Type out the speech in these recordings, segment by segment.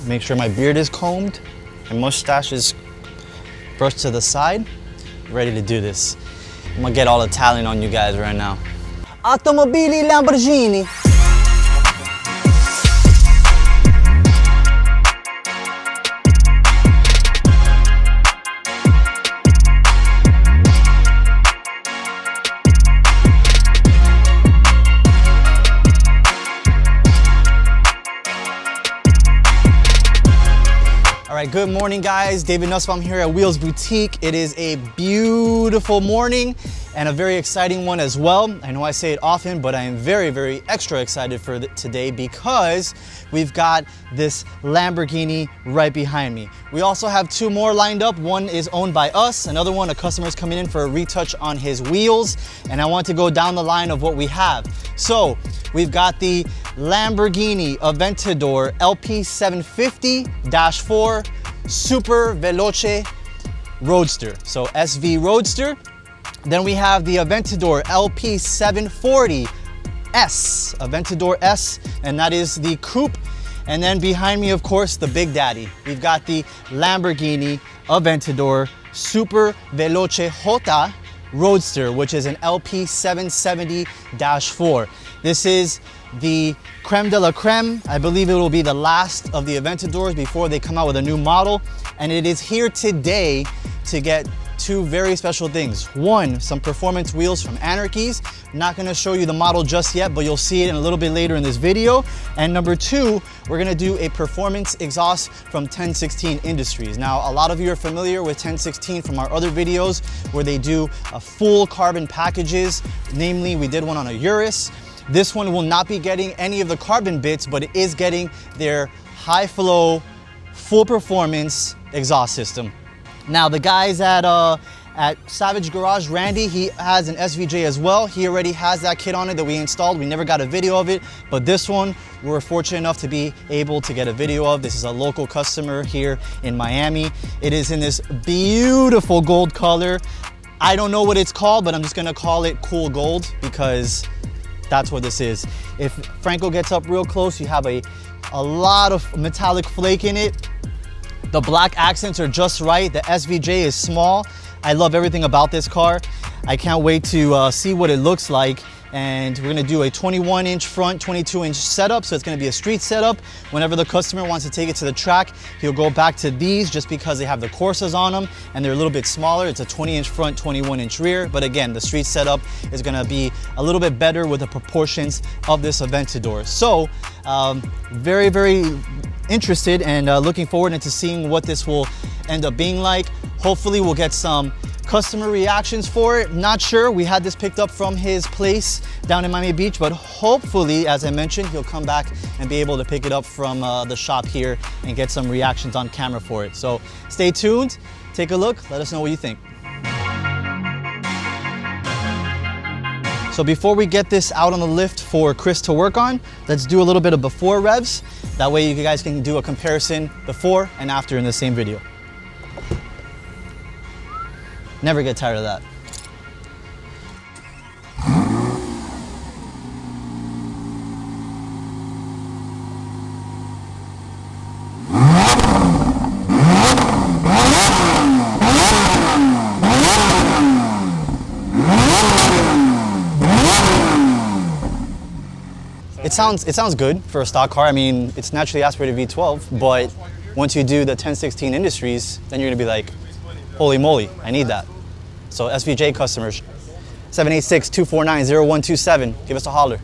Make sure my beard is combed, my mustache is brushed to the side. Ready to do this. I'm gonna get all Italian on you guys right now. Automobili Lamborghini. All right, good morning guys. David Nussbaum here at WheelsBoutique. It is a beautiful morning and a very exciting one as well. I know I say it often, but I am very extra excited for today because we've got this Lamborghini right behind me. We also have two more lined up. One is owned by us, another one, a customer's coming in for a retouch on his wheels, and I want to go down the line of what we have. So we've got the Lamborghini Aventador LP750-4 Super Veloce Roadster, so SV Roadster. Then we have the Aventador LP740 S, Aventador S, and that is the coupe. And then behind me, of course, the big daddy. We've got the Lamborghini Aventador Super Veloce J Roadster, which is an LP770-4. This is the creme de la creme. I believe it will be the last of the Aventadors before they come out with a new model. And it is here today to get two very special things. One, some performance wheels from Anrky's. Not gonna show you the model just yet, but you'll see it in a little bit later in this video. And number two, we're gonna do a performance exhaust from 1016 Industries. Now, a lot of you are familiar with 1016 from our other videos where they do a full carbon packages. Namely, we did one on a Urus. This one will not be getting any of the carbon bits, but it is getting their high flow, full performance exhaust system. Now the guys at Savage Garage, Randy, he has an SVJ as well. He already has that kit on it that we installed. We never got a video of it, but this one we're fortunate enough to be able to get a video of. This is a local customer here in Miami. It is in this beautiful gold color. I don't know what it's called, but I'm just gonna call it cool gold because that's what this is. If Franco gets up real close, you have a lot of metallic flake in it. The black accents are just right. The SVJ is small. I love everything about this car. I can't wait to see what it looks like. And we're gonna do a 21-inch front, 22-inch setup. So it's gonna be a street setup. Whenever the customer wants to take it to the track, he'll go back to these just because they have the Corsas on them and they're a little bit smaller. It's a 20-inch front, 21-inch rear. But again, the street setup is gonna be a little bit better with the proportions of this Aventador. So very interested and looking forward into seeing what this will end up being like. Hopefully we'll get some customer reactions for it. Not sure. We had this picked up from his place down in Miami Beach, but hopefully, as I mentioned, he'll come back and be able to pick it up from the shop here and get some reactions on camera for it. So stay tuned, take a look, let us know what you think. So before we get this out on the lift for Chris to work on, let's do a little bit of before revs. That way you guys can do a comparison before and after in the same video. Never get tired of that. It sounds good for a stock car. I mean, it's naturally aspirated V12, but once you do the 1016 Industries, then you're gonna be like, holy moly, I need that. So SVJ customers, 786-249-0127, give us a holler.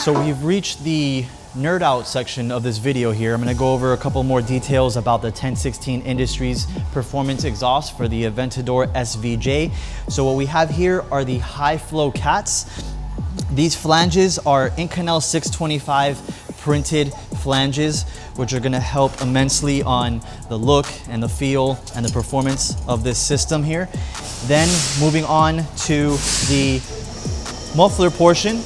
So we've reached the nerd out section of this video here. I'm gonna go over a couple more details about the 1016 Industries performance exhaust for the Aventador SVJ. So what we have here are the high flow cats. These flanges are Inconel 625 printed flanges, which are gonna help immensely on the look and the feel and the performance of this system here. Then moving on to the muffler portion,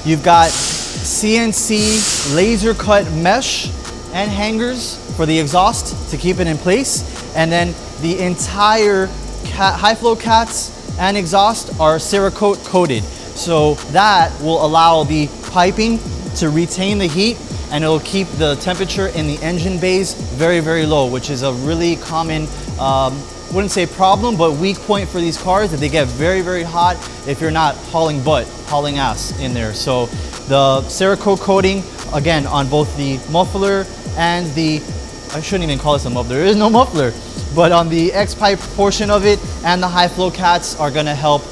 you've got CNC laser cut mesh and hangers for the exhaust to keep it in place. And then the entire high flow cats and exhaust are Cerakote coated. So that will allow the piping to retain the heat, and it'll keep the temperature in the engine bays very, very low, which is a really common, wouldn't say problem, but weak point for these cars, that they get very, very hot if you're not hauling butt, hauling ass in there. So the Cerakote coating, again, on both the muffler and the, I shouldn't even call this a muffler, there is no muffler, but on the X-pipe portion of it and the high flow cats are gonna help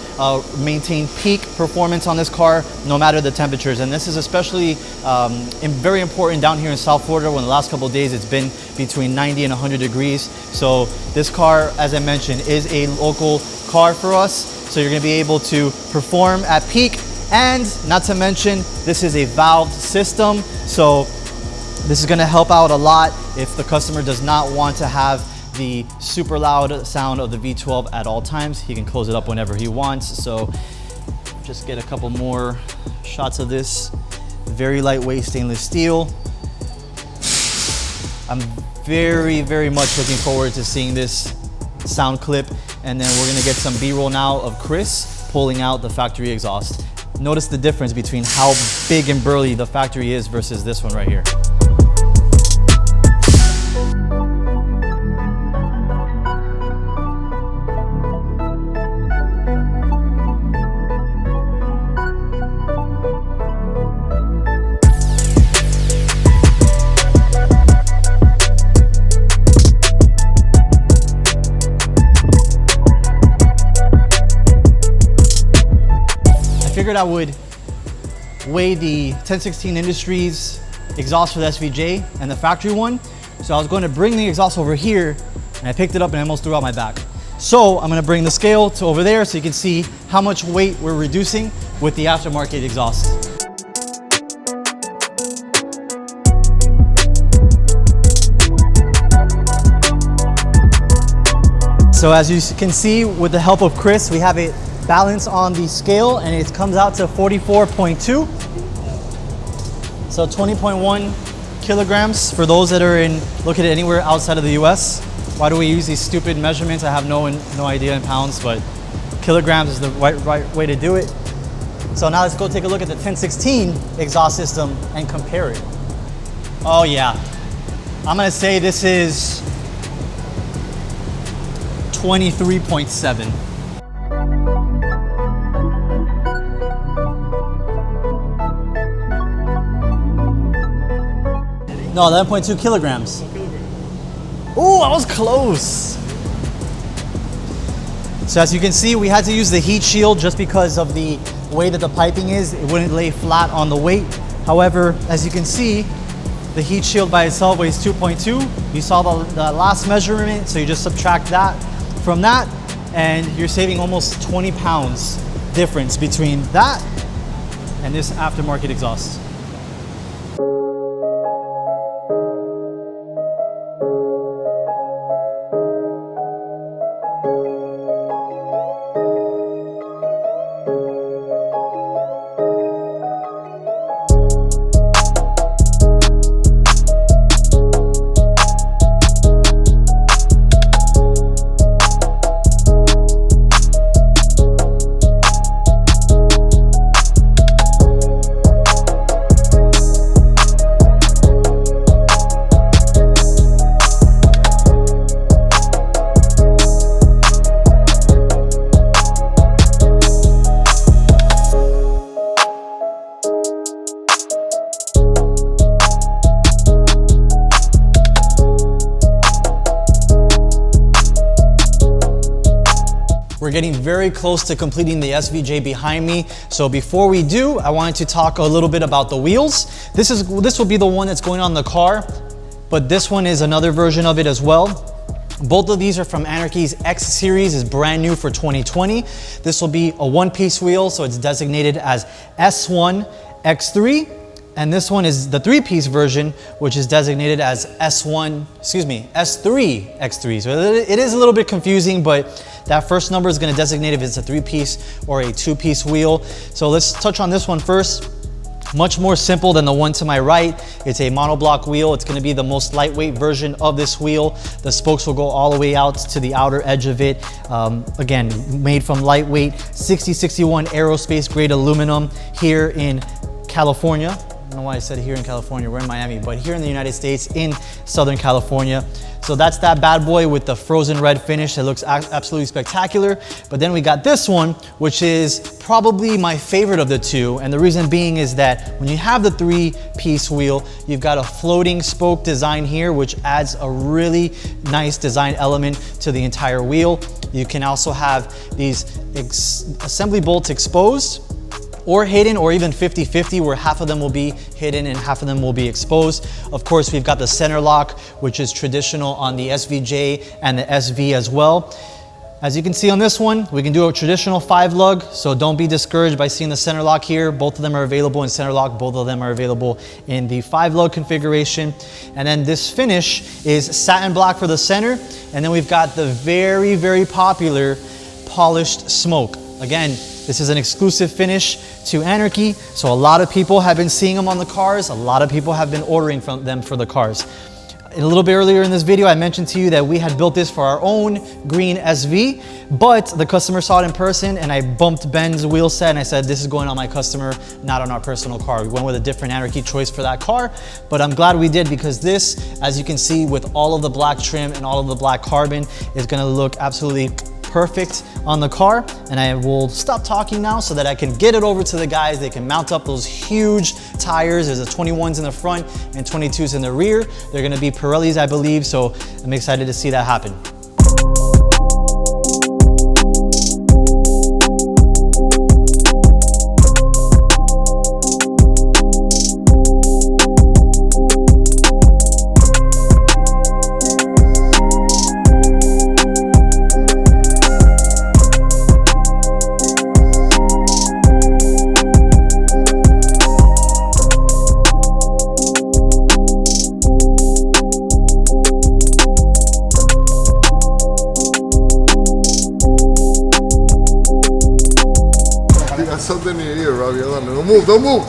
maintain peak performance on this car no matter the temperatures. And this is especially very important down here in South Florida, when the last couple of days it's been between 90 and 100 degrees. So this car, as I mentioned, is a local car for us. So you're gonna be able to perform at peak, and not to mention, this is a valved system. So this is gonna help out a lot if the customer does not want to have the super loud sound of the V12 at all times. He can close it up whenever he wants. So just get a couple more shots of this. Very lightweight stainless steel. I'm very, very much looking forward to seeing this sound clip. And then we're gonna get some B-roll now of Chris pulling out the factory exhaust. Notice the difference between how big and burly the factory is versus this one right here. Figured I would weigh the 1016 Industries exhaust for the SVJ and the factory one. So I was going to bring the exhaust over here, and I picked it up and I almost threw out my back. So I'm going to bring the scale to over there so you can see how much weight we're reducing with the aftermarket exhaust. So as you can see, with the help of Chris, we have it balance on the scale, and it comes out to 44.2. So 20.1 kilograms for those that are located anywhere outside of the US. Why do we use these stupid measurements? I have no idea in pounds, but kilograms is the right way to do it. So now let's go take a look at the 1016 exhaust system and compare it. Oh yeah, I'm gonna say this is 23.7. No, 11.2 kilograms. Ooh, I was close. So as you can see, we had to use the heat shield just because of the way that the piping is. It wouldn't lay flat on the weight. However, as you can see, the heat shield by itself weighs 2.2. You saw the last measurement, so you just subtract that from that, and you're saving almost 20 pounds difference between that and this aftermarket exhaust. We're getting very close to completing the SVJ behind me. So before we do, I wanted to talk a little bit about the wheels. This will be the one that's going on the car, but this one is another version of it as well. Both of these are from Anrky's X series, is brand new for 2020. This will be a one-piece wheel, so it's designated as S1 X3. And this one is the three-piece version, which is designated as S3 X3. So it is a little bit confusing, but that first number is gonna designate if it's a three-piece or a two-piece wheel. So let's touch on this one first. Much more simple than the one to my right. It's a monoblock wheel. It's gonna be the most lightweight version of this wheel. The spokes will go all the way out to the outer edge of it. Again, made from lightweight 6061 aerospace grade aluminum here in California. I don't know why I said here in California, we're in Miami, but here in the United States in Southern California. So that's that bad boy with the frozen red finish. It looks absolutely spectacular. But then we got this one, which is probably my favorite of the two. And the reason being is that when you have the three-piece wheel, you've got a floating spoke design here, which adds a really nice design element to the entire wheel. You can also have these assembly bolts exposed or hidden, or even 50-50, where half of them will be hidden and half of them will be exposed. Of course, we've got the center lock, which is traditional on the SVJ and the SV as well. As you can see on this one, we can do a traditional 5-lug, so don't be discouraged by seeing the center lock here. Both of them are available in center lock, both of them are available in the 5-lug configuration. And then this finish is satin black for the center, and then we've got the very, very popular polished smoke. Again, this is an exclusive finish to Anrky, so a lot of people have been seeing them on the cars. A lot of people have been ordering from them for the cars. A little bit earlier in this video, I mentioned to you that we had built this for our own green SV, but the customer saw it in person and I bumped Ben's wheel set and I said, this is going on my customer, not on our personal car. We went with a different Anrky choice for that car, but I'm glad we did, because this, as you can see, with all of the black trim and all of the black carbon, is gonna look absolutely perfect on the car. And I will stop talking now so that I can get it over to the guys. They can mount up those huge tires. There's a 21s in the front and 22s in the rear. They're gonna be Pirellis, I believe, so I'm excited to see that happen. Something in here, Robbie. Don't move, don't move, don't move.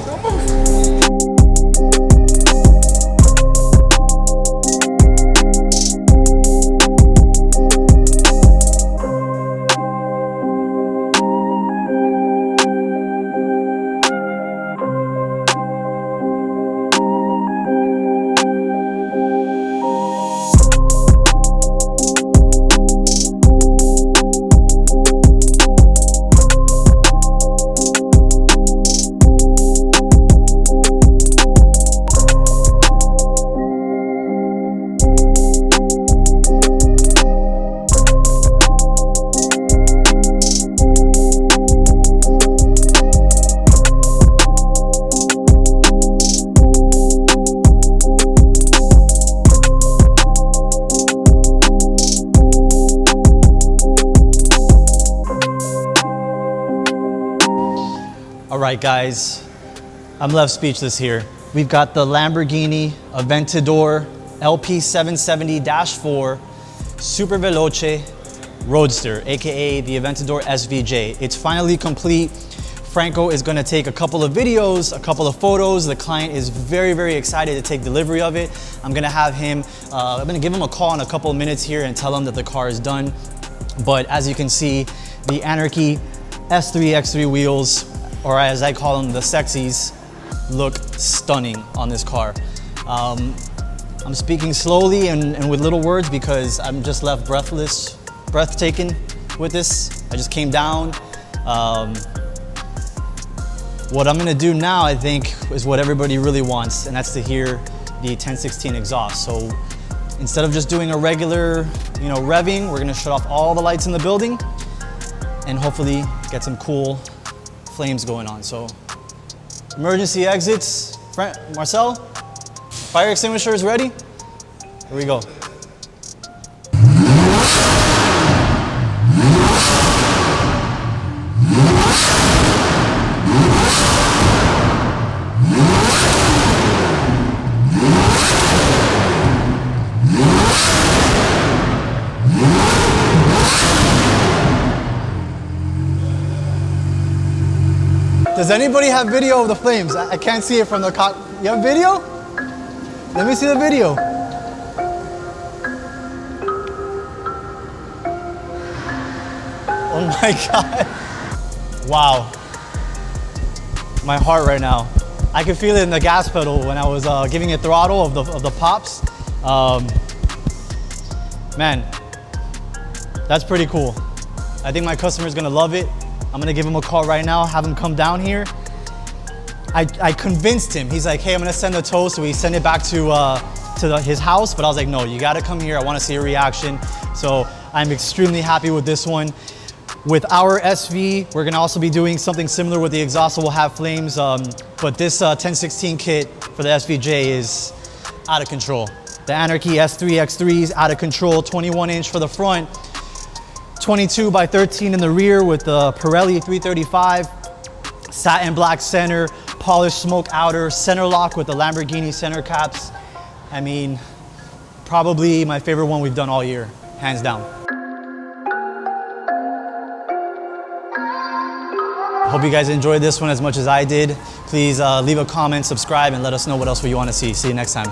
All right, guys, I'm left speechless here. We've got the Lamborghini Aventador LP770-4 Super Veloce Roadster, AKA the Aventador SVJ. It's finally complete. Franco is gonna take a couple of videos, a couple of photos. The client is very, very excited to take delivery of it. I'm gonna have him, I'm gonna give him a call in a couple of minutes here and tell him that the car is done. But as you can see, the Anrky S3 X3 wheels, or as I call them, the sexies, look stunning on this car. I'm speaking slowly and with little words because I'm just left breathtaking with this. I just came down. What I'm gonna do now, I think, is what everybody really wants, and that's to hear the 1016 exhaust. So instead of just doing a regular, revving, we're gonna shut off all the lights in the building, and hopefully get some cool flames going on. So emergency exits. Marcel, fire extinguisher is ready. Here we go. Does anybody have video of the flames? I can't see it from the cock. You have video? Let me see the video. Oh my God. Wow. My heart right now. I could feel it in the gas pedal when I was giving it throttle of the pops. Man, that's pretty cool. I think my customer's gonna love it. I'm gonna give him a call right now, have him come down here. I convinced him. He's like, hey, I'm gonna send a tow, so we send it back to his house, but I was like, no, you gotta come here. I wanna see a reaction. So I'm extremely happy with this one. With our SV, we're gonna also be doing something similar with the exhaust, so we'll have flames, but this 1016 kit for the SVJ is out of control. The Anrky S3 X3 is out of control, 21 inch for the front, 22 by 13 in the rear with the Pirelli 335, satin black center, polished smoke outer, center lock with the Lamborghini center caps. I mean, probably my favorite one we've done all year, hands down. Hope you guys enjoyed this one as much as I did. Please leave a comment, subscribe, and let us know what else you want to see. See you next time.